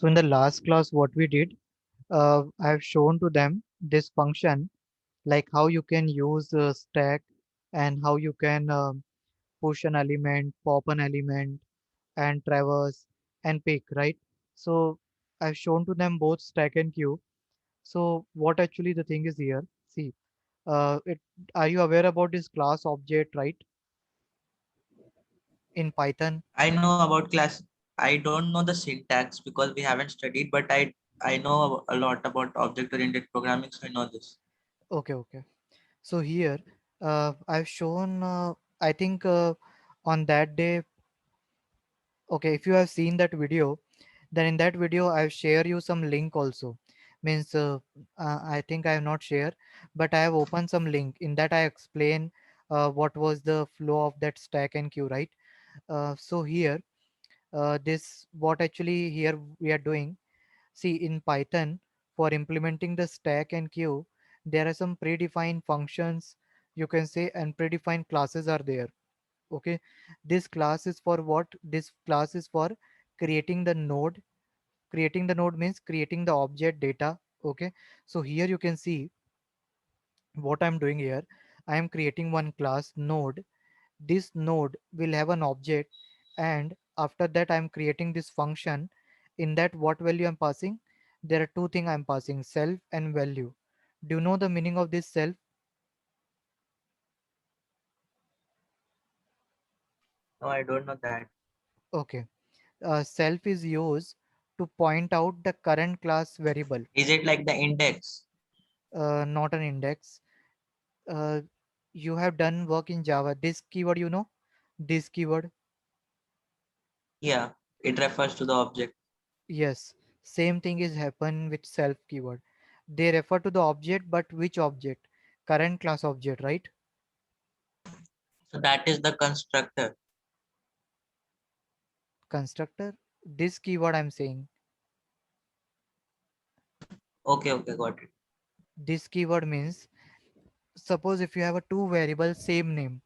So in the last class, what we did, I have shown to them this function, like how you can use stack and how you can push an element, pop an element, and traverse and pick, right? So I've shown to them both stack and queue. So what actually the thing is here? See, it are you aware about this class object, right? In Python. I know about class. I don't know the syntax because we haven't studied, but I know a lot about object oriented programming, so I know this. Okay, okay. So here, I've shown. I think on that day. Okay, if you have seen that video, then in that video I've share you some link also. Means I think I have not shared, but I have opened some link. In that I explain what was the flow of that stack and queue, right? So here, this what actually here we are doing. See, in Python, for implementing the stack and queue, there are some predefined functions, you can say, and predefined classes are there. Okay, this class is for what? This class is for creating the node. Creating the node means creating the object data. Okay, so here you can see what I'm doing here. I am creating one class node. This node will have an object, and after that I'm creating this function. In that, what value I'm passing? There are two things I'm passing: self and value. Do you know the meaning of this self? No, I don't know that. Okay, self is used to point out the current class variable, Is it like the index? not an index. uh, you have done work in Java. This keyword, this keyword. Yeah, it refers to the object. Yes, same thing is happen with self keyword. They refer to the object, but which object? Current class object, right? So that is the constructor. Constructor. This keyword I'm saying. Okay, okay, got it. This keyword means, suppose if you have a two variable same name,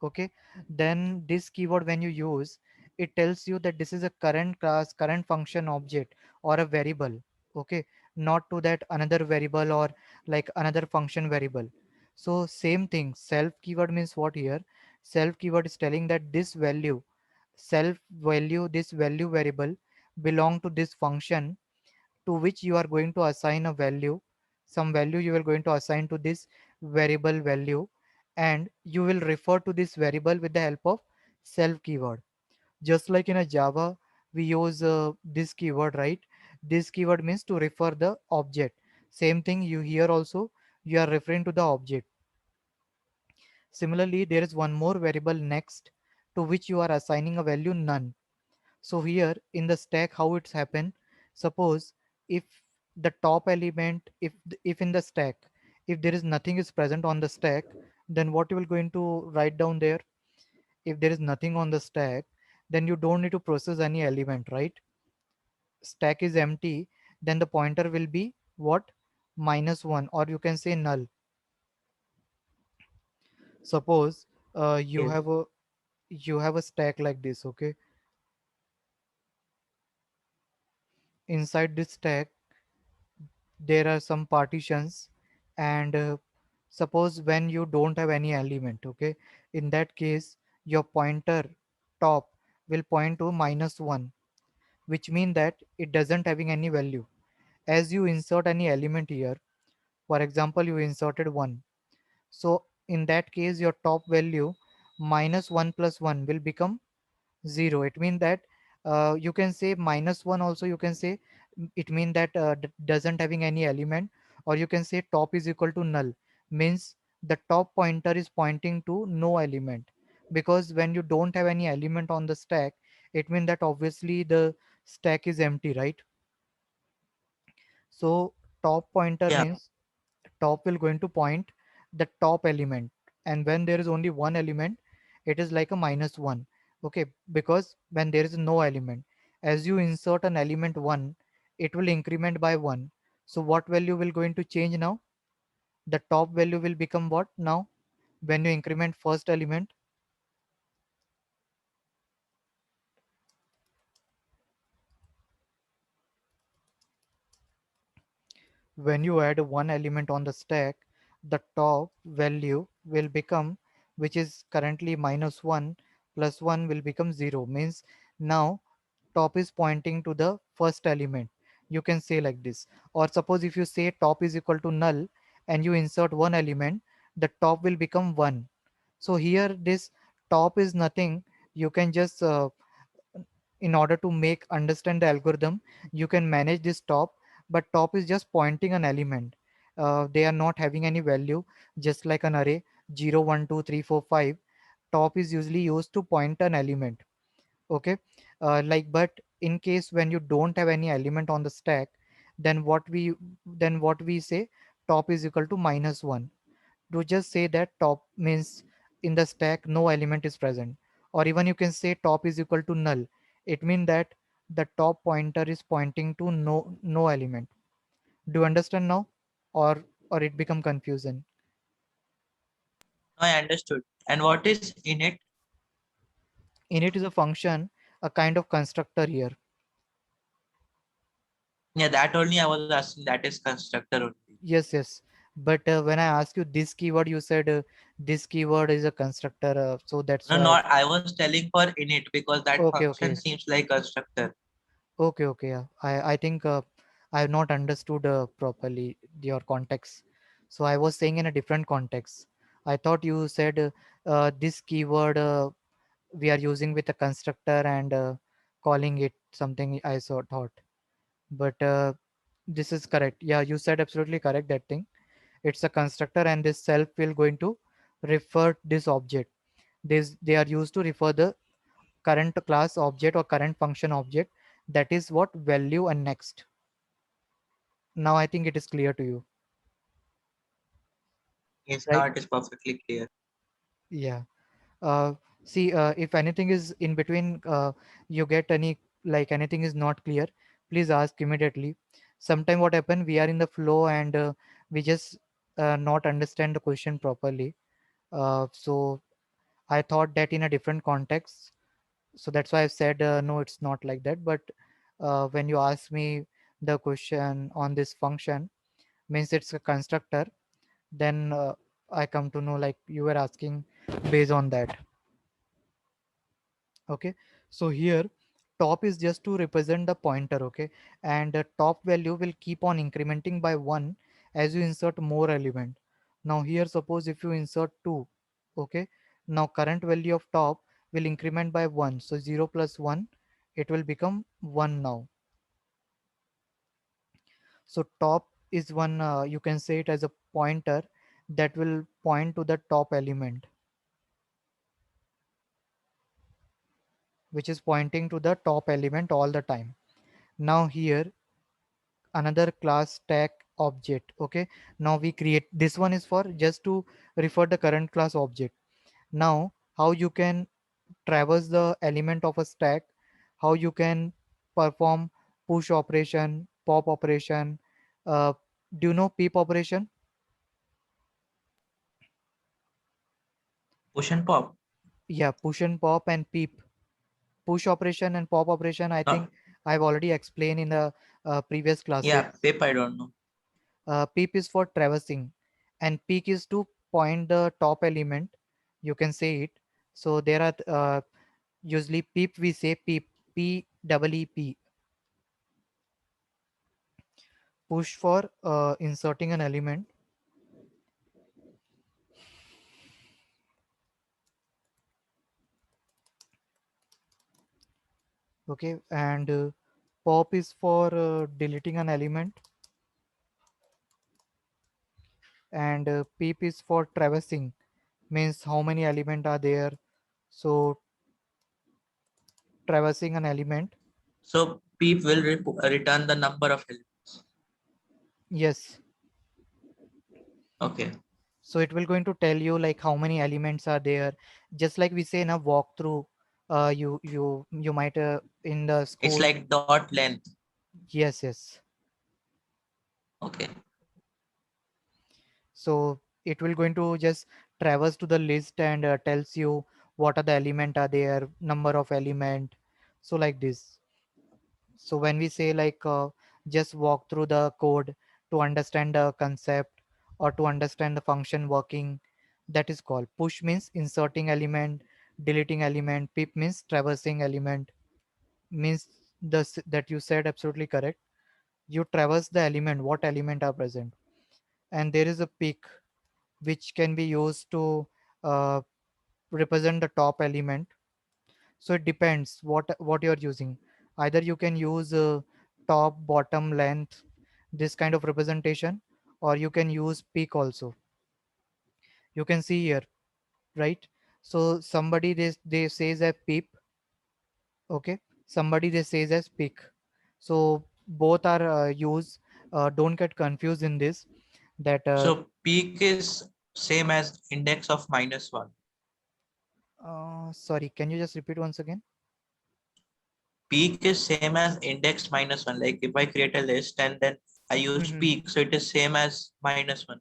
okay, then this keyword when you use, it tells you that this is a current class, current function object, or a variable. Okay, not to that another variable or like another function variable. So same thing, self keyword means what here? Self keyword is telling that this value, self value, this value variable belong to this function, to which you are going to assign a value. Some value you are going to assign to this variable value, and you will refer to this variable with the help of self keyword. Just like in a Java, we use this keyword, right? This keyword means to refer the object. Same thing you here also, you are referring to the object. Similarly, there is one more variable next, to which you are assigning a value none. So here in the stack, how it's happened? Suppose if the top element, if in the stack, if there is nothing is present on the stack, then what you will going to write down there? If there is nothing on the stack, then you don't need to process any element, right? Stack is empty, then the pointer will be what? -1, or you can say null. Suppose Yes. you have a stack like this, okay? Inside this stack there are some partitions, and suppose when you don't have any element, okay, in that case your pointer top will point to -1, which mean that it doesn't having any value. As you insert any element here, for example you inserted 1, so in that case your top value -1 plus 1 will become 0. It means that you can say -1 also, you can say it mean that doesn't having any element, or you can say top is equal to null, means the top pointer is pointing to no element, because when you don't have any element on the stack, it means that obviously the stack is empty, right? So top pointer Yeah. means top will going to point the top element, and when there is only one element, it is like a -1. Okay, because when there is no element, as you insert an element 1, it will increment by 1. So what value will going to change now? The top value will become what now? When you increment first element, when you add one element on the stack, the top value will become, which is currently minus 1 plus 1 will become 0, means now top is pointing to the first element. You can say like this. Or suppose if you say top is equal to null and you insert one element, the top will become 1. So here this top is nothing. You can just in order to make understand the algorithm, you can manage this top, but top is just pointing an element. They are not having any value, just like an array 0 1 2 3 4 5. Top is usually used to point an element. Okay. But in case when you don't have any element on the stack, then what we say, top is equal to minus 1. To just say that top means in the stack no element is present, or even you can say top is equal to null. It means that the top pointer is pointing to no element. Do you understand now, or it become confusion? No, I understood. And what is in it? Init is a function, a kind of constructor here. Yeah, that only I was asking. That is constructor only. Yes, yes. But when I ask you this keyword, you said this keyword is a constructor, so that's No, why. not I was telling for init because that Okay, function okay. seems like constructor. Okay, okay. Yeah. I think I have not understood properly your context. So I was saying in a different context. I thought you said this keyword we are using with a constructor and calling it something I so thought. But this is correct. Yeah, you said absolutely correct that thing. It's a constructor and this self will going to refer this object. This they are used to refer the current class object or current function object, that is what value and next. Now I think it is clear to you, Yes, now right? it is perfectly clear. Yeah. uh, See, if anything is in between, you get any, like anything is not clear, please ask immediately. Sometime what happen, we are in the flow and we just not understand the question properly. So I thought that in a different context, so that's why I said no, it's not like that. But when you ask me the question on this function, means it's a constructor, then I come to know like you were asking based on that. Okay. So here top is just to represent the pointer. Okay. And the top value will keep on incrementing by 1 as you insert more element. Now here suppose if you insert 2. Okay. Now current value of top will increment by 1, so 0 plus 1, it will become 1 now. So top is one, you can say it as a pointer that will point to the top element, which is pointing to the top element all the time. Now here another class stack object. Okay. Now we create this one is for just to refer the current class object. Now how you can traverse the element of a stack, how you can perform push operation, pop operation. uh, do you know peep operation? Push and pop. Yeah, push and pop and peep. Push operation and pop operation, I No, think I've already explained in the previous classes. yeah, pip I don't know. Peep is for traversing, and peek is to point the top element. You can say it. So there are usually peep. We say peep, p double e p. Push for inserting an element. Okay, and pop is for deleting an element, and peep is for traversing, means how many element are there. So traversing an element. So peep will return the number of elements. Yes. Okay. So it will going to tell you like how many elements are there, just like we say in a walkthrough. You might in the It's school. like dot length. Yes, yes. Okay. So it will going to just traverse to the list and tells you what are the element are there, number of element. So like this. So when we say like just walk through the code, to understand the concept or to understand the function working. That is called push means inserting element, deleting element. Pip means traversing element, means that you said absolutely correct. You traverse the element, what element are present. And there is a pick which can be used to uh, represent the top element. So it depends what you're using. Either you can use top, bottom, length, this kind of representation, or you can use peak also. You can see here, right? So somebody they says a peep, okay, somebody they says as peak. So both are used. Don't get confused in this, that So peak is same as index of -1. sorry, can you just repeat once again? Peak is same as index -1. Like if I create a list and then I use Mhm. peak, so it is same as -1.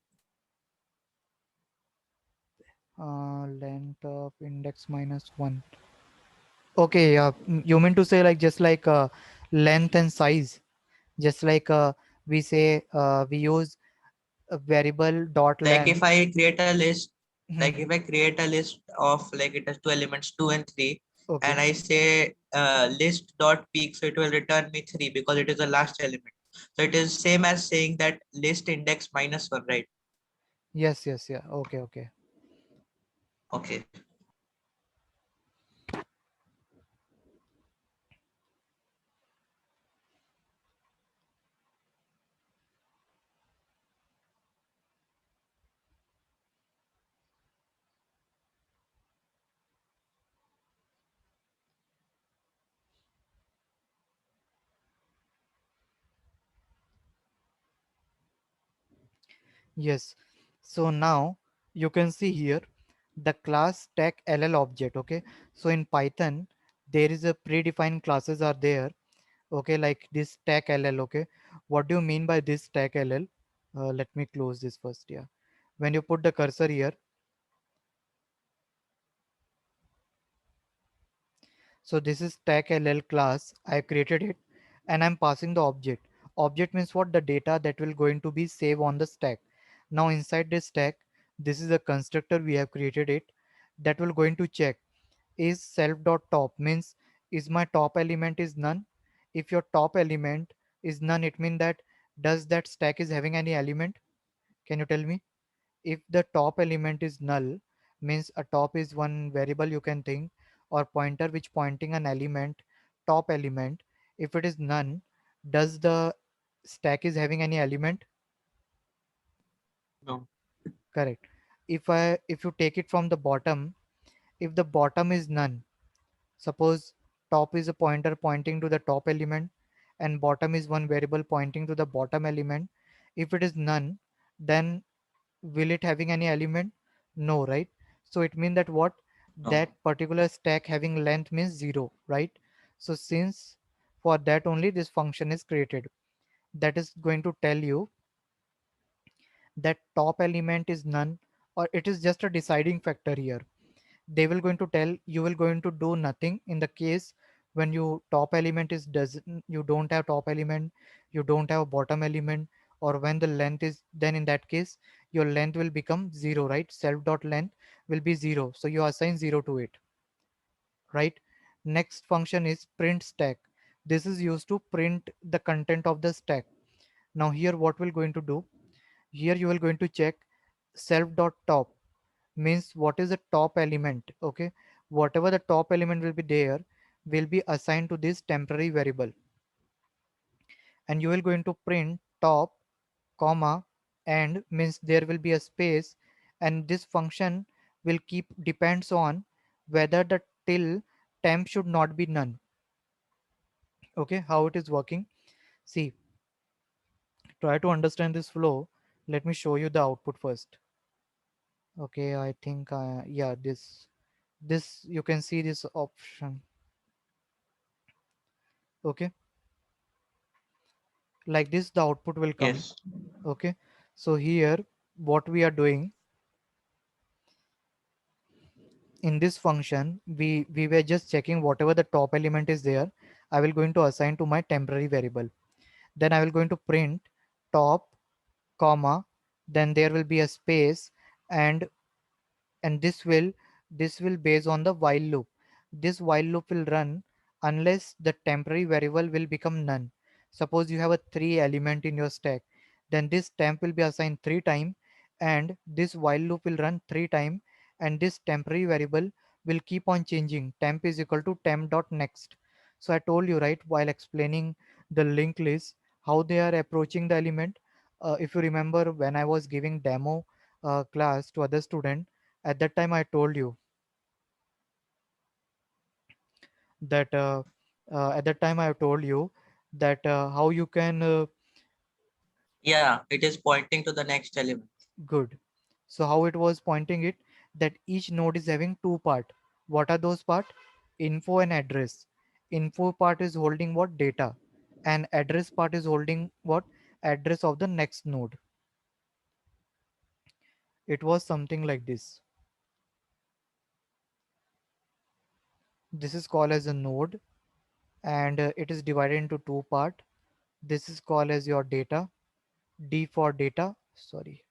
Length of index minus 1. Okay, yeah. You mean to say like just like length and size, just like we say we use a variable dot Like if length. I create a list, like if Mhm. I create a list of like it has two elements, 2 and 3, and Okay. I say list dot peak, so it will return me 3 because it is the last element. So it is same as saying that list index -1, right? Yes, yes, yeah. Okay, okay. Okay. Yes. So now you can see here the class stack ll object. Okay. So in Python, there is a predefined classes are there. Okay, like this stack ll. Okay. What do you mean by this stack ll? Let me close this first. Yeah. When you put the cursor here, so this is stack ll class. I created it and I'm passing the object. Object means what? The data that will going to be saved on the stack. Now inside this stack, this is a constructor we have created it that will going to check is self dot top means is my top element is none. If your top element is none, it means that does that stack is having any element? Can you tell me? If the top element is null, means a top is one variable you can think, or pointer which pointing an element, top element. If it is none, does the stack is having any element? No. Correct. If you take it from the bottom, if the bottom is none, suppose top is a pointer pointing to the top element and bottom is one variable pointing to the bottom element. If it is none, then will it having any element? No, right? So it means that what? No. That particular stack having length means 0, right? So since for that only this function is created, that is going to tell you that top element is none, or it is just a deciding factor here. They will going to tell you will going to do nothing in the case when you top element is does you don't have top element, you don't have bottom element, or when the length is, then in that case your length will become 0, right? Self dot length will be 0, so you assign 0 to it, right? Next function is print stack. This is used to print the content of the stack. Now here what we're going to do, here you will going to check self dot top means what is the top element. Okay, whatever the top element will be there will be assigned to this temporary variable, and you will going to print top comma and means there will be a space, and this function will keep depends on whether the till temp should not be none. Okay, how it is working, see, try to understand this flow. Let me show you the output first. Okay, I think yeah, this you can see this option. Okay, like this the output will come. Yes. Okay, so here what we are doing in this function, we were just checking whatever the top element is there, I will going to assign to my temporary variable. Then I will going to print top comma, then there will be a space, and this will base on the while loop. This while loop will run unless the temporary variable will become none. Suppose you have a three element in your stack, then this temp will be assigned three time, and this while loop will run three time, and this temporary variable will keep on changing. Temp is equal to temp dot next. So I told you, right, while explaining the linked list, how they are approaching the element. If you remember, when I was giving demo class to other student, at that time I told you that at that time I told you that how you can Yeah, it is pointing to the next element. good. So how it was pointing it, that each node is having two part. What are those part? Info and address. Info part is holding what? Data. And address part is holding what? Address of the next node. It was something like this. This is called as a node, and it is divided into two part. This is called as your data. D for data, sorry,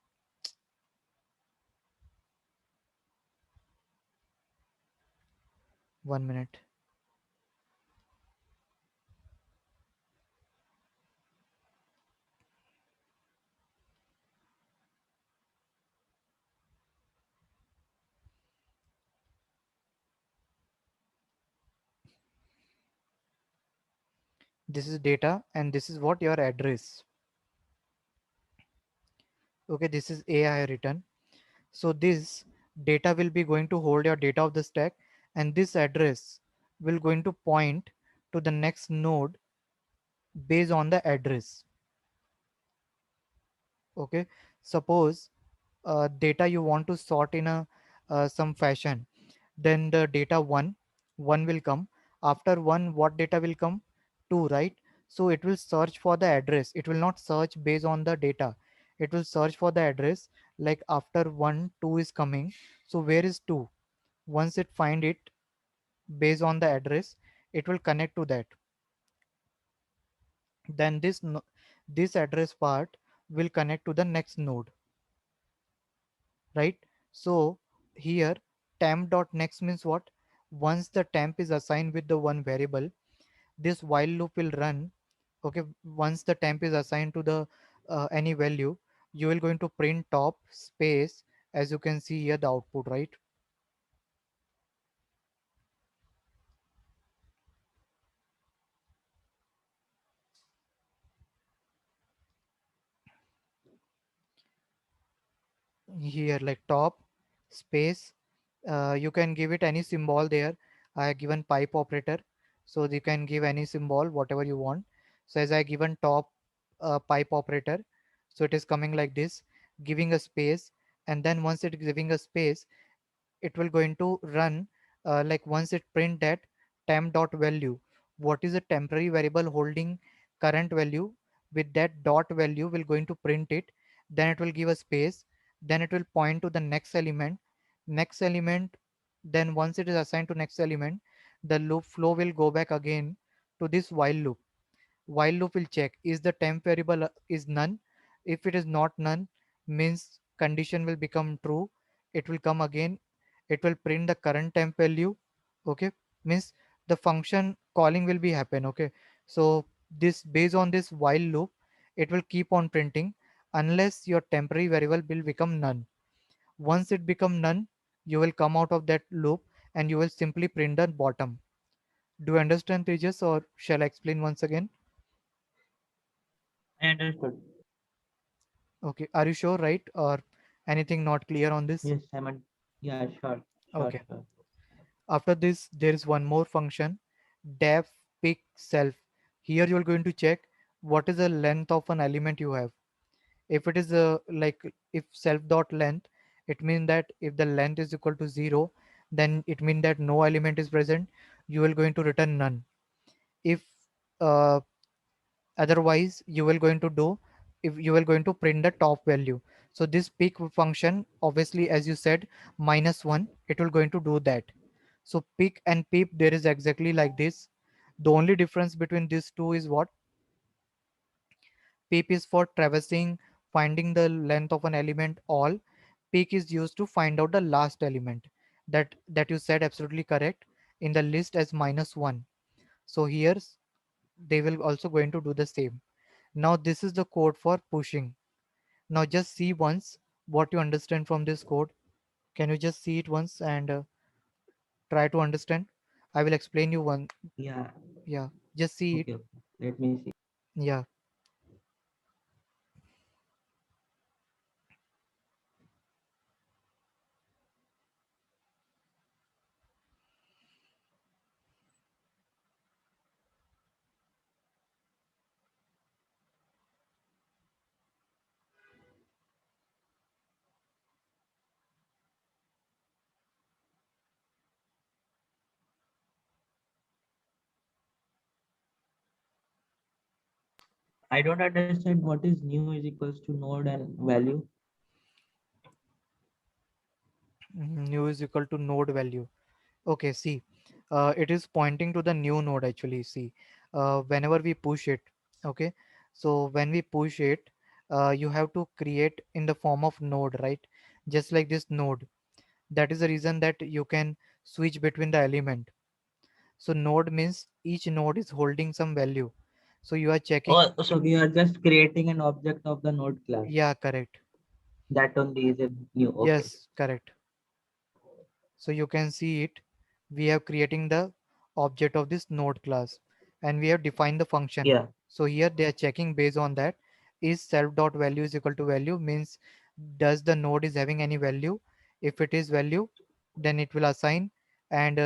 1 minute. This is data, and this is what your address. Okay, this is AI written. So this data will be going to hold your data of the stack, and this address will going to point to the next node based on the address. Okay, suppose data you want to sort in a some fashion, then the data one will come. After one, what data will come? Two, right? So it will search for the address. It will not search based on the data. It will search for the address. Like after one, two is coming. So where is two? Once it find it based on the address, it will connect to that. Then this address part will connect to the next node, right? So here temp dot next means what? Once the temp is assigned with the one variable, this while loop will run. Okay, once the temp is assigned to the any value, you will going to print top space, as you can see here the output, right? Here like top space, you can give it any symbol there. I have given pipe operator, so you can give any symbol whatever you want. So as I given top pipe operator, so it is coming like this, giving a space, and then once it is giving a space, it will going to run like once it print that temp dot value, what is a temporary variable holding current value, with that dot value will going to print it. Then it will give a space, then it will point to the next element. Then once it is assigned to next element, the loop flow will go back again to this while loop will check is the temp variable is none. If it is not none, means condition will become true. It will come again, it will print the current temp value. Okay, means the function calling will be happen. Okay, so this based on this while loop, it will keep on printing unless your temporary variable will become none. Once it become none, you will come out of that loop, and you will simply print the bottom. Do you understand, Tejas, or shall I explain once again? I understood. Okay, are you sure, right? Or anything not clear on this? Yes, yeah, sure, sure, Okay. sure. After this, there is one more function, def pick self. Here you are going to check what is the length of an element you have. If it is like if self dot length, it means that if the length is equal to 0, then it means that no element is present. You will going to return none. If uh, otherwise you will going to do, if you will going to print the top value. So this pick function, obviously as you said, -1, it will going to do that. So pick and peep, there is exactly like this. The only difference between these two is what? Peep is for traversing finding the length of an element all, peak is used to find out the last element. That you said absolutely correct, in the list as -1. So here's they will also going to do the same. Now this is the code for pushing. Now just see once what you understand from this code. Can you just see it once and try to understand? I will explain you one. Yeah. Yeah, just see it. Okay. Okay. Let me see. Yeah. I don't understand what is new is equals to node and value. New is equal to node value. Okay, see, it is pointing to the new node actually. See, whenever we push it, okay, so when we push it, you have to create in the form of node, right? Just like this node. That is the reason that you can switch between the element. So node means each node is holding some value. So you are checking. Oh, so we are just creating an object of the node class. Yeah, correct. That only is a new. Okay. Yes, correct. So you can see it. We have creating the object of this node class and we have defined the function. Yeah. So here they are checking based on that, is self dot value is equal to value, means does the node is having any value. If it is value, then it will assign, and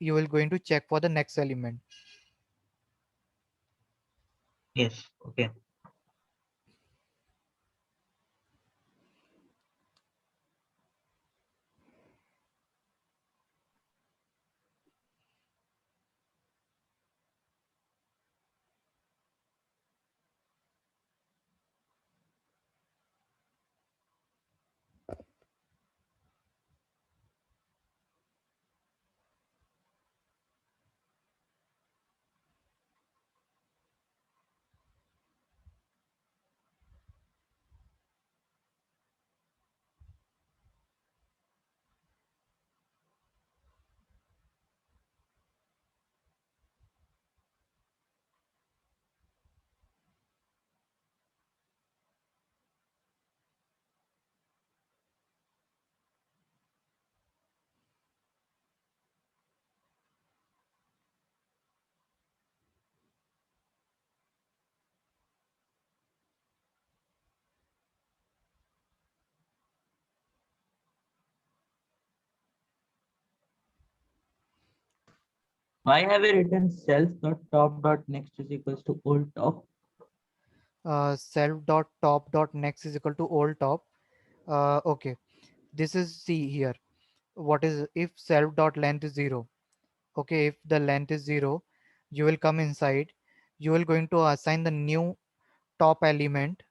you will going to check for the next element. Yes. Okay. Why have we written self dot top dot next is equals to old top? Self dot top dot next is equal to old top. Okay, this is, see here, what is if self dot length is 0. Okay, if the length is 0, you will come inside, you will going to assign the new top element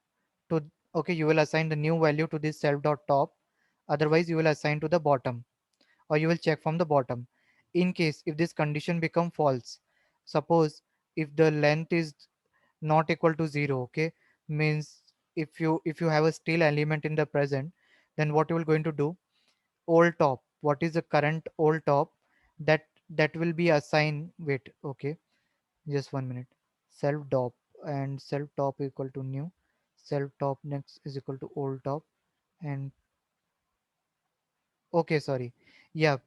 to, okay, you will assign the new value to this self dot top. Otherwise you will assign to the bottom, or you will check from the bottom. In case if this condition become false, suppose if the length is not equal to 0, okay, means if you have a still element in the present, then what you will going to do, old top, what is the current old top, that will be assigned, wait, okay, just 1 minute. Self top, and self top equal to new, self top next is equal to old top, and okay, sorry, yeah,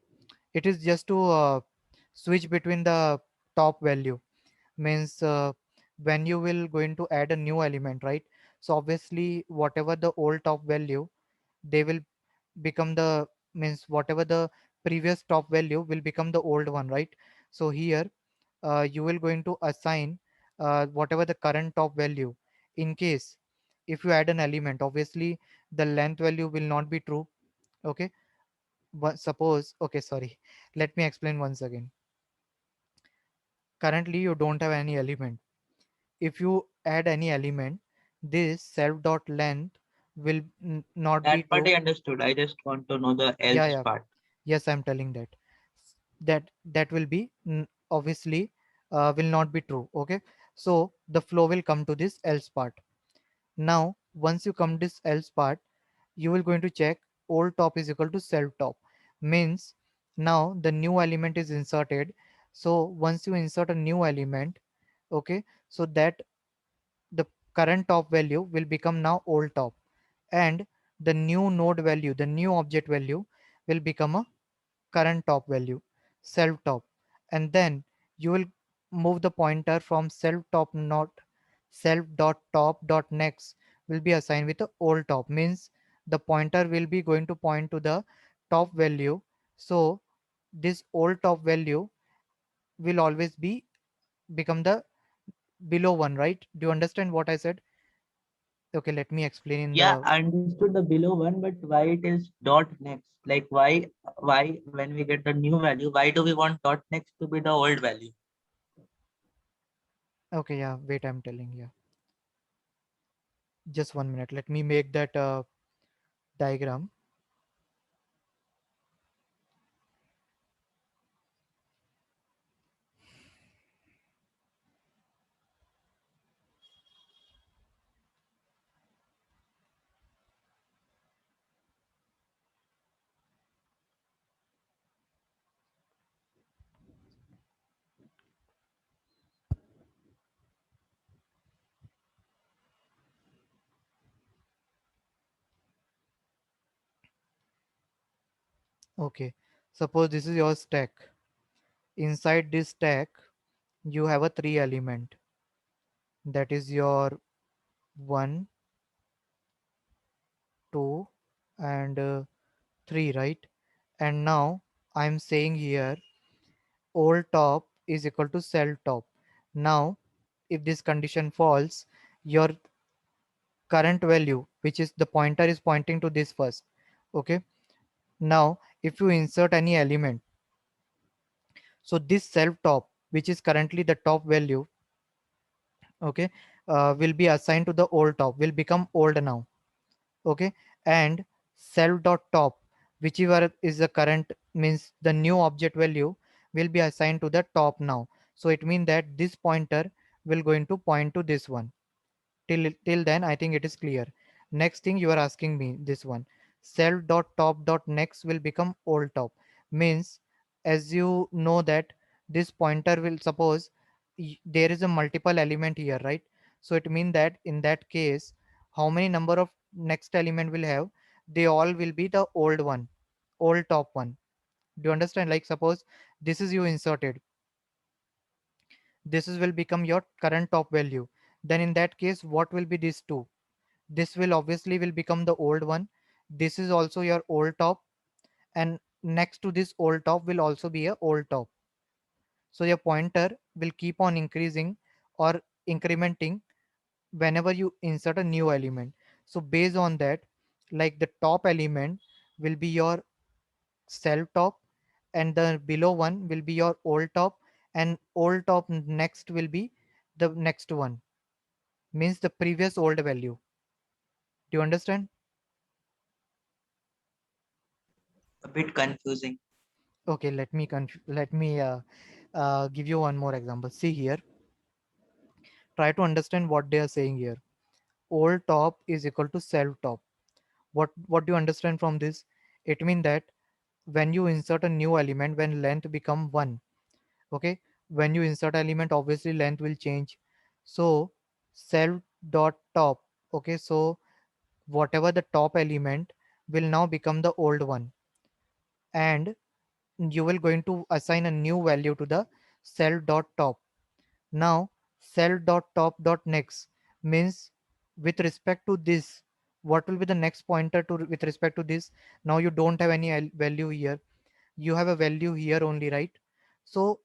it is just to switch between the top value, means when you will going to add a new element, right? So obviously whatever the old top value, they will become the, means whatever the previous top value will become the old one, right? So here you will going to assign whatever the current top value. In case if you add an element, obviously the length value will not be true, okay, but suppose, okay, sorry, let me explain once again. Currently you don't have any element. If you add any element, this self dot length will not be That part true. I understood. I just want to know the Yeah, else yeah, part. yes, I'm telling that that will be obviously will not be true, okay. So the flow will come to this else part. Now once you come this else part, you will going to check old top is equal to self top, means now the new element is inserted. So once you insert a new element, okay, so that the current top value will become now old top, and the new node value, the new object value will become a current top value, self top. And then you will move the pointer from self top, not self dot top dot next will be assigned with the old top, means the pointer will be going to point to the top value. So this old top value will always be become the below one, right? Do you understand what I said? Okay, let me explain in Yeah, the. I understood the below one, but why it is dot next? Like why when we get the new value, why do we want dot next to be the old value? Okay, yeah, wait, I'm telling you. Just 1 minute. Let me make that diagram. Okay. Suppose this is your stack. Inside this stack, you have a three element. That is your 1, 2, and 3, right? And now I'm saying here old top is equal to self top. Now, if this condition falls, your current value, which is the pointer, is pointing to this first. Okay. Now, if you insert any element, so this self top, which is currently the top value, okay, will be assigned to the old top, will become old now. Okay. And self dot top, whichever is the current, means the new object value, will be assigned to the top now. So it means that this pointer will going to point to this one. Till then I think it is clear. Next thing you are asking me, this one, self dot top dot next will become old top, means as you know that this pointer will, suppose there is a multiple element here, right? So it means that in that case, how many number of next element will have, they all will be the old one, old top one. Do you understand? Like suppose this is you inserted, this is will become your current top value. Then in that case, what will be these two? This will obviously will become the old one. This is also your old top, and next to this old top will also be a old top. So your pointer will keep on increasing or incrementing whenever you insert a new element. So based on that, like the top element will be your self top, and the below one will be your old top, and old top next will be the next one, means the previous old value. Do you understand? A bit confusing. Okay, let me give you one more example. See here, try to understand what they are saying here. Old top is equal to self top. What do you understand from this? It means that when you insert a new element, when length become 1, okay, when you insert element, obviously length will change. So self dot top, okay, so whatever the top element will now become the old one, and you will going to assign a new value to the self dot top. Now self dot top dot next means with respect to this, what will be the next pointer to with respect to this? Now you don't have any value here, you have a value here only, right? So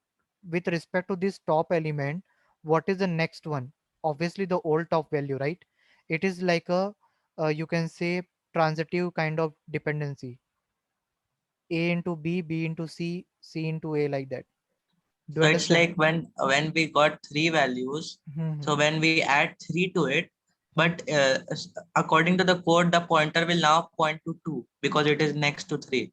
with respect to this top element, what is the next one? Obviously the old top value, right? It is like a you can say transitive kind of dependency, a into b, b into c, c into a, like that. Do you So it's understand? like when we got three values, so Mhm. when we add three to it, but according to the code, the pointer will now point to two because it is next to three.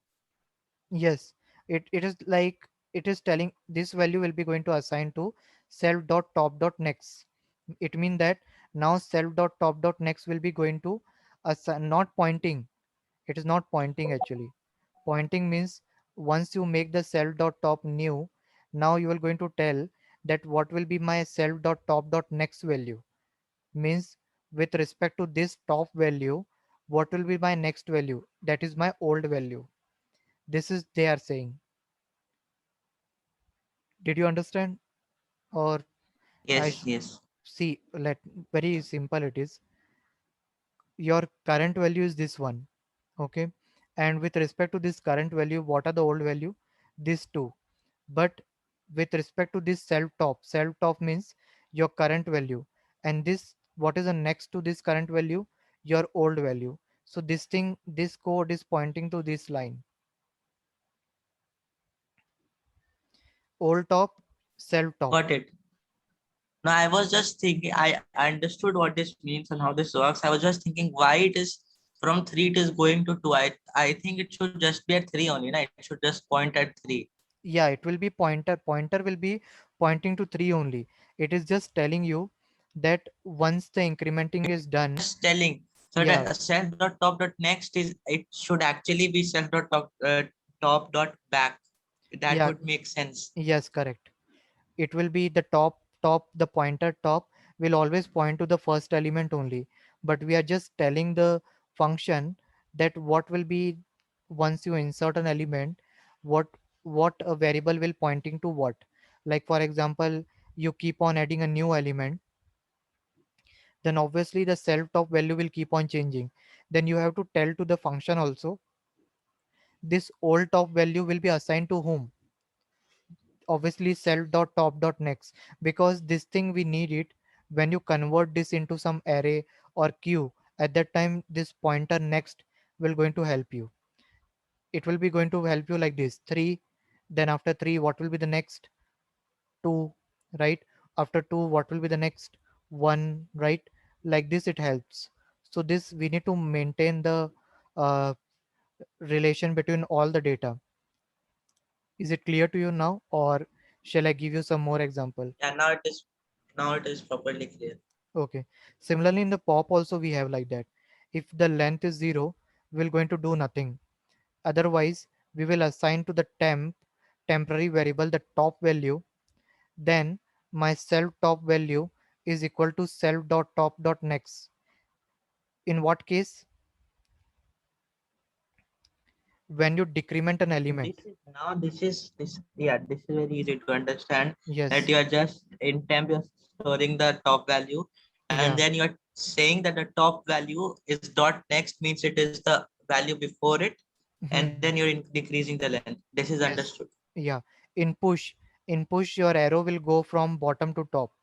Yes, it is like it is telling this value will be going to assign to self dot top dot next. It means that Now self dot top dot next will be going to not pointing. It is not pointing actually. Pointing means once you make the self dot top new, now you are going to tell that what will be my self dot top dot next value. Means with respect to this top value, what will be my next value, that is my old value. This is they are saying. Did you understand? Or I Yes, yes. see, let very simple it is. Your current value is this one, okay, and with respect to this current value, what are the old value? This two. But with respect to this self top means your current value, and this what is the next to this current value, your old value. So this thing, this code is pointing to this line, old top, self top. Got it. No, I was just thinking, I understood what this means and how this works. I was just thinking why it is from three, it is going to two. I think it should just be at three only. No? It should just point at three. Yeah, it will be pointer will be pointing to 3 only. It is just telling you that once the incrementing is done. Just telling. So Yeah, that self dot top dot next is, it should actually be self dot top dot back. That yeah, would make sense. yes, correct. It will be the top, the pointer top will always point to the first element only, but we are just telling the function that what will be once you insert an element, what what a variable will pointing to what. Like for example, you keep on adding a new element, then obviously the self top value will keep on changing. Then you have to tell to the function also this old top value will be assigned to whom. Obviously self dot top dot next, because this thing we need it when you convert this into some array or queue. At that time this pointer next will going to help you. It will be going to help you like this 3, then after 3 what will be the next 2, right? After 2 what will be the next 1, right? Like this it helps. So this we need to maintain the uh, relation between all the data. Is it clear to you now, or shall I give you some more example? Yeah, now it is properly clear. Okay. Similarly, in the pop also we have like that. If the length is 0, we're going to do nothing. Otherwise, we will assign to the temporary variable the top value. Then my self top value is equal to self dot top dot next. In what case? When you decrement an element. This yeah, this is very easy to understand, that Yes. you are just in temp you're storing the top value, and Yeah. then you're saying that the top value is dot next, means it is the value before it, and then Mhm. you're decreasing the length. This is Yes. understood. Yeah. In push, in push your arrow will go from bottom to top.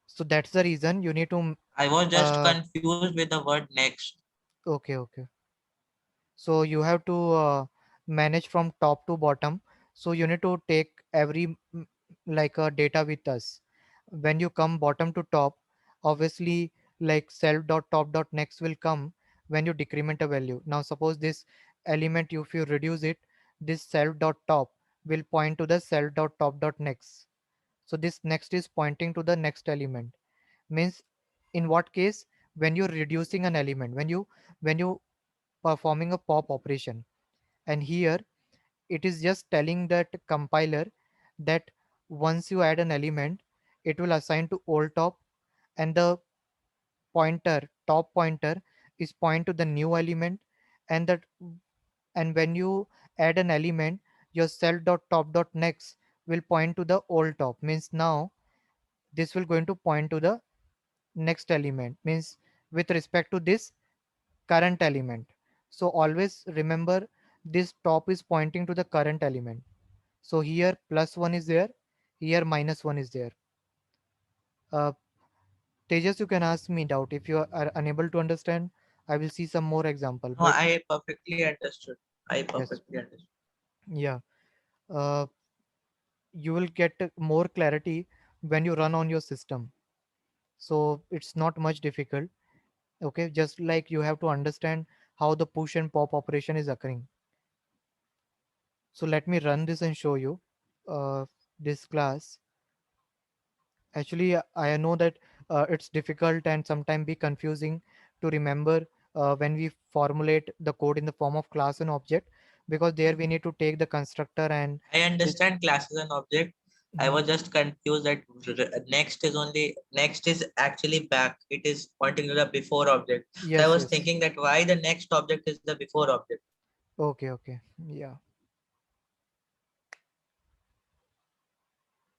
So that's the reason you need to I was just uh confused with the word next. okay, okay. So you have to manage from top to bottom. So you need to take every like data with us. When you come bottom to top, obviously like self dot top dot next will come when you decrement a value. Now suppose this element, if you reduce it, this self dot top will point to the self dot top dot next. So this next is pointing to the next element. Means in what case? When you're reducing an element, when you performing a pop operation, and here it is just telling that compiler that once you add an element, it will assign to old top, and the top pointer is point to the new element, and that, and when you add an element, your cell dot top dot next will point to the old top. Means now this will going to point to the next element, means with respect to this current element. So always remember this top is pointing to the current element. So here +1 is there, here -1 is there. uh, Tejas, you can ask me doubt if you are unable to understand. I will see some more example, No, but I perfectly understood. I yes. perfectly understood. Yeah. uh, you will get more clarity when you run on your system, so it's not much difficult. Okay, just like you have to understand how the push and pop operation is occurring. So let me run this and show you this class. Actually, I know that it's difficult and sometimes be confusing to remember when we formulate the code in the form of class and object, because there we need to take the constructor and I the, understand class is an object. I Mhm. was just confused that next is actually back. It is pointing to the before object. So I Yes, was yes. thinking that why the next object is the before object. Okay, okay. Yeah.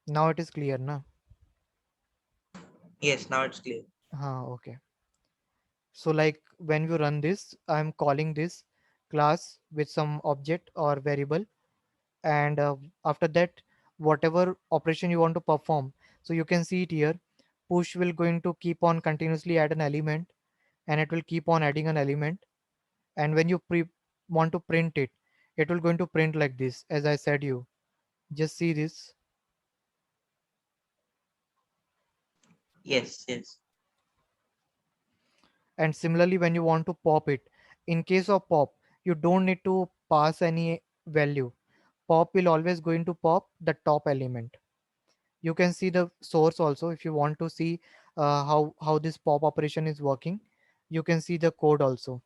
Now it is clear, na? Yes, now it's clear. Okay. So like when we run this, I'm calling this class with some object or variable, and after that, whatever operation you want to perform. So you can see it here. Push will going to keep on continuously add an element, and it will keep on adding an element. And when you want to print it, it will going to print like this. As I said, you just see this. Yes, yes. And similarly, when you want to pop it, in case of pop, you don't need to pass any value. Pop will always going to pop the top element. You can see the source also if you want to see how this pop operation is working. You can see the code also.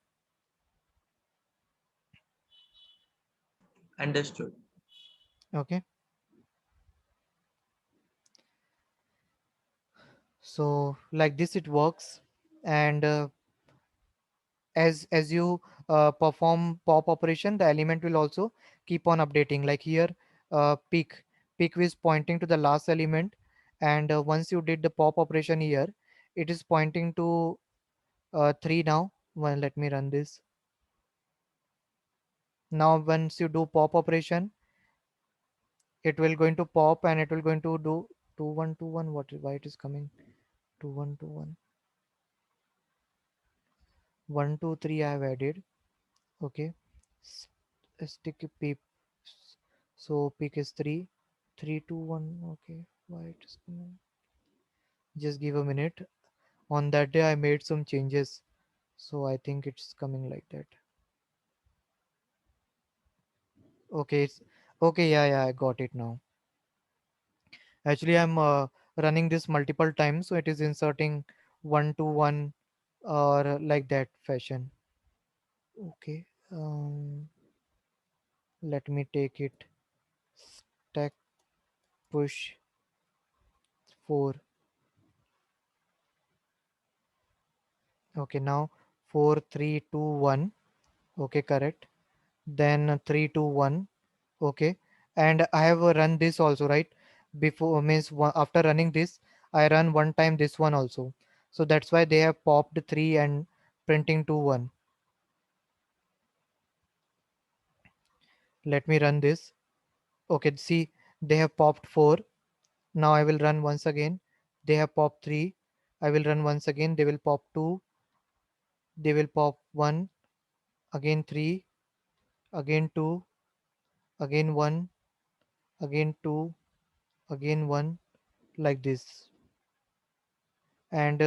Understood. Okay, so like this it works. And as you perform pop operation, the element will also keep on updating. Like here, peak is pointing to the last element, and once you did the pop operation here, it is pointing to 3 now. Well, let me run this. Now once you do pop operation, it will going to pop and it will going to do 2121. Why it is coming 2121? 123 I have added. Okay. S- Sticky peep. So peak is 3. 321. Okay. Why it is coming? Just give a minute. On that day I made some changes. So I think it's coming like that. Okay. It's okay. Yeah, I got it now. Actually, I'm running this multiple times, so it is inserting 121 or like that fashion. Okay. Let me take it. Stack push 4. Okay, now 4 3 2 1. Okay, correct. Then 3 2 1. Okay, and I have run this also, right? Before means after running this, I run one time this one also. So that's why they have popped 3 and printing 2 1. Let me run this. Okay, see, they have popped 4. Now I will run once again. They have popped 3. I will run once again. They will pop 2. They will pop 1. Again 3. Again 2. Again 1. Again 2. Again 1. Like this. And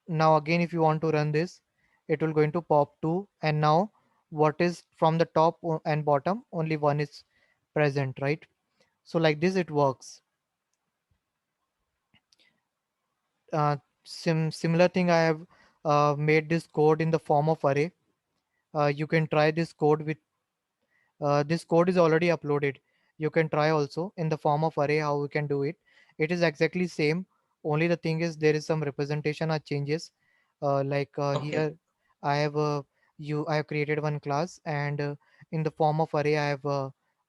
now again, if you want to run this, it will going to pop 2. And now what is from the top and bottom? Only 1 is present, right? So like this it works. Similar thing, I have made this code in the form of array. You can try this code with this code is already uploaded. You can try also in the form of array how we can do it. It is exactly same. Only the thing is there is some representation or changes. Like Okay. here I have I have created one class, and in the form of array I have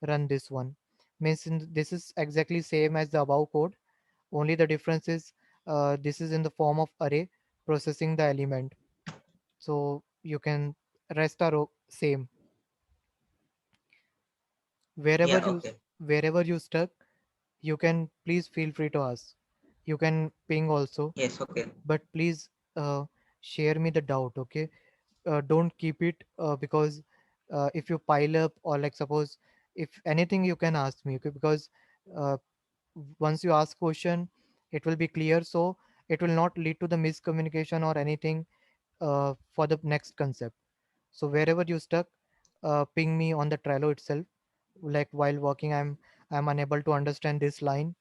run this one. Means this is exactly same as the above code. Only the difference is this is in the form of array processing the element. So you can rest are same. Wherever Yeah, you okay. wherever you stuck, you can please feel free to ask. You can ping also, Yes, okay. but please share me the doubt. Okay, don't keep it because if you pile up, or like suppose if anything you can ask me. Okay, because uh, once you ask question, it will be clear, so it will not lead to the miscommunication or anything for the next concept. So wherever you stuck, ping me on the Trello itself. Like while working, I'm unable to understand this line.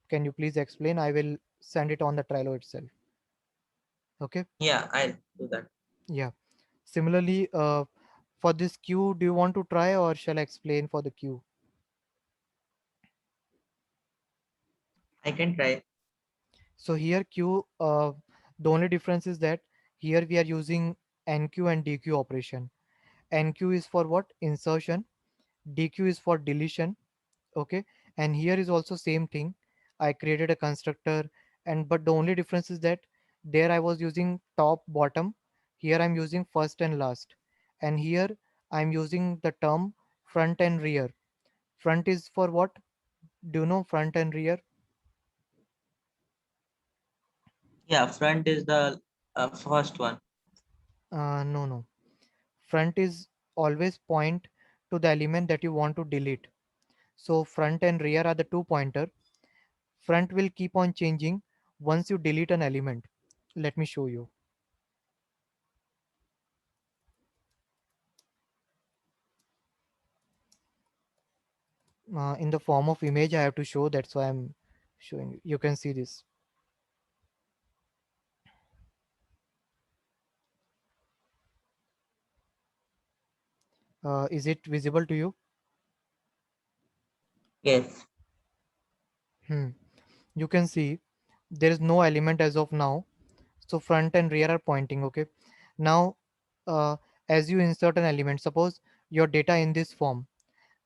Can you please explain? I will send it on the Trello itself. Okay. Yeah, I do that. Yeah. Similarly, for this queue, do you want to try or shall I explain for the queue? I can try. So here queue, the only difference is that here we are using NQ and DQ operation. NQ is for what? Insertion. DQ is for deletion. Okay. And here is also same thing. I created a constructor, and but the only difference is that there I was using top, bottom. Here I'm using first and last. And here I'm using the term front and rear. Front is for what? Do you know front and rear? Yeah, front is the first one. No, no. Front is always point to the element that you want to delete. So front and rear are the two pointer. Front will keep on changing once you delete an element. Let me show you. In the form of image I have to show, that's why I'm showing you. You can see this. Is it visible to you? Yes. Hmm. You can see there is no element as of now. So front and rear are pointing. Okay. Now, uh, as you insert an element, suppose your data in this form,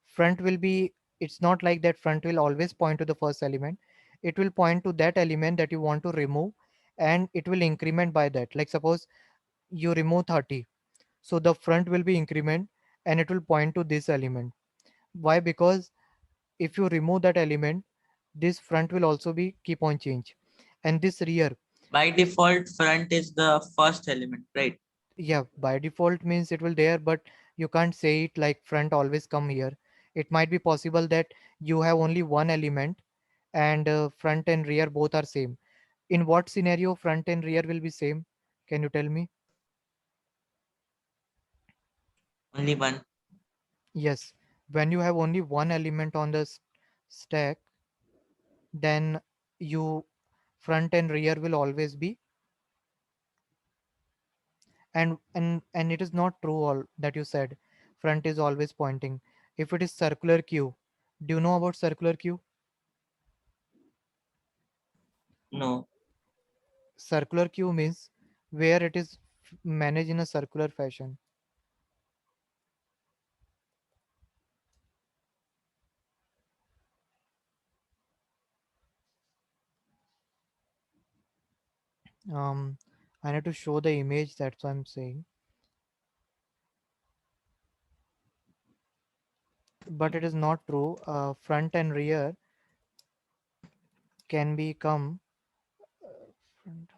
front will be, it's not like that front will always point to the first element. It will point to that element that you want to remove, and it will increment by that. Like suppose you remove 30, so the front will be increment and it will point to this element. Why? Because if you remove that element, this front will also be keep on change, and this rear, By this, default, front is the first element, right? yeah, by default means it will there, but you can't say it like front always come here. It might be possible that you have only one element, and front and rear both are same. In what scenario front and rear will be same? Can you tell me? Only one. Yes, when you have only one element on the stack, then you front and rear will always be, and it is not true all that you said front is always pointing. If it is circular queue, do you know about circular queue? No. Circular queue means where it is managed in a circular fashion. um I need to show the image, that's what I'm saying. But it is not true. Front and rear can become front.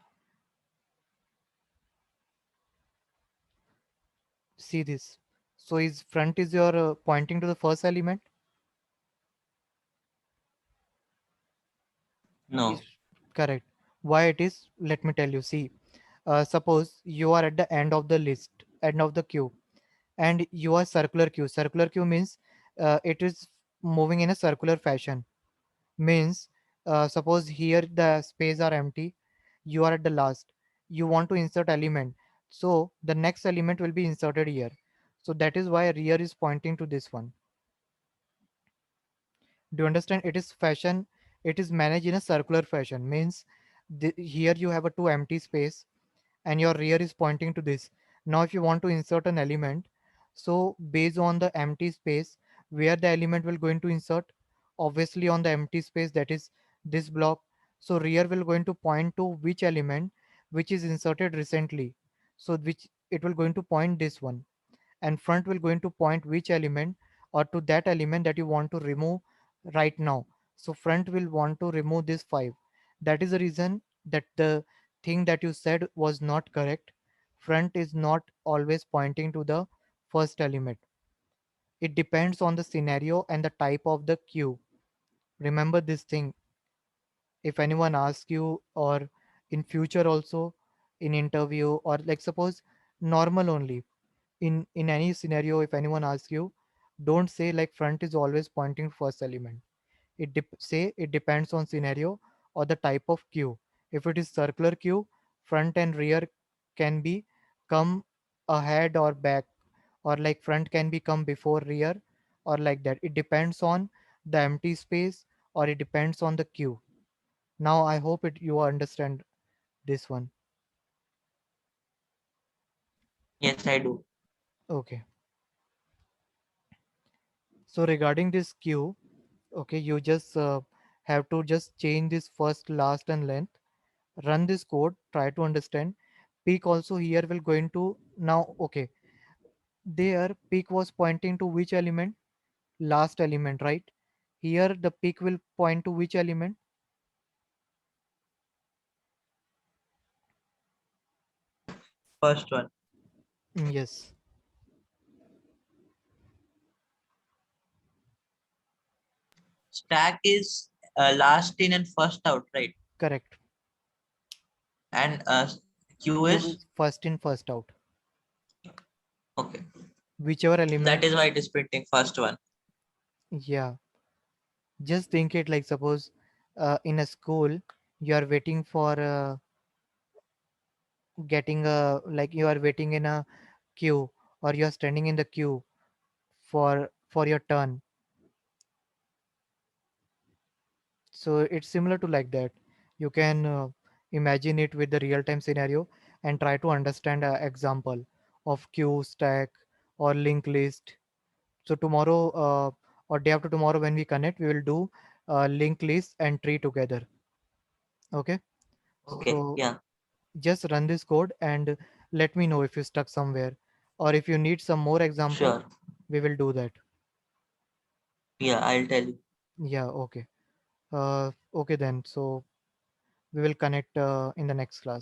See this. So is front is your pointing to the first element? Is No. correct. Why it is? Let me tell you. See, suppose you are at the end of the list, end of the queue, and you are circular queue. Circular queue means it is moving in a circular fashion. Means suppose here the space are empty, you are at the last. You want to insert element, so the next element will be inserted here. So that is why rear is pointing to this one. Do you understand? It is fashion, it is managed in a circular fashion. Means here you have a two empty space and your rear is pointing to this. Now if you want to insert an element, so based on the empty space where the element will going to insert, obviously on the empty space, that is this block. So rear will going to point to which element which is inserted recently, so which it will going to point this one, and front will going to point which element or to that element that you want to remove right now. So front will want to remove this 5. That is the reason that the thing that you said was not correct. Front is not always pointing to the first element. It depends on the scenario and the type of the queue. Remember this thing. If anyone asks you, or in future also, in interview, or like suppose normal only, in any scenario, if anyone asks you, don't say like front is always pointing first element. Say it depends on scenario or the type of queue. If it is circular queue, front and rear can be come ahead or back, or like front can be come before rear, or like that. It depends on the empty space, or it depends on the queue. Now I hope it you understand this one. Yes, I do. Okay. So regarding this queue, okay, you just have to just change this first, last, and length. Run this code. Try to understand. Peak also here will going to now. Okay, there peak was pointing to which element? Last element, right? Here the peak will point to which element? First one. Yes, Stack is last in and first out, right? correct. And queue Queue is is first in, first out. okay. Whichever That element. is why it is printing first one. Yeah, just think it like suppose in a school you are waiting for getting a like you are waiting in a queue, or you are standing in the queue for your turn. So it's similar to like that. You can imagine it with the real time scenario and try to understand an example of queue, stack, or linked list. So tomorrow or day after tomorrow when we connect, we will do linked list and tree together. Okay. Okay, So yeah, just run this code and let me know if you stuck somewhere, or if you need some more example, sure. we will do that. Yeah, I'll tell you. Yeah, okay. Okay then. So we will connect in the next class.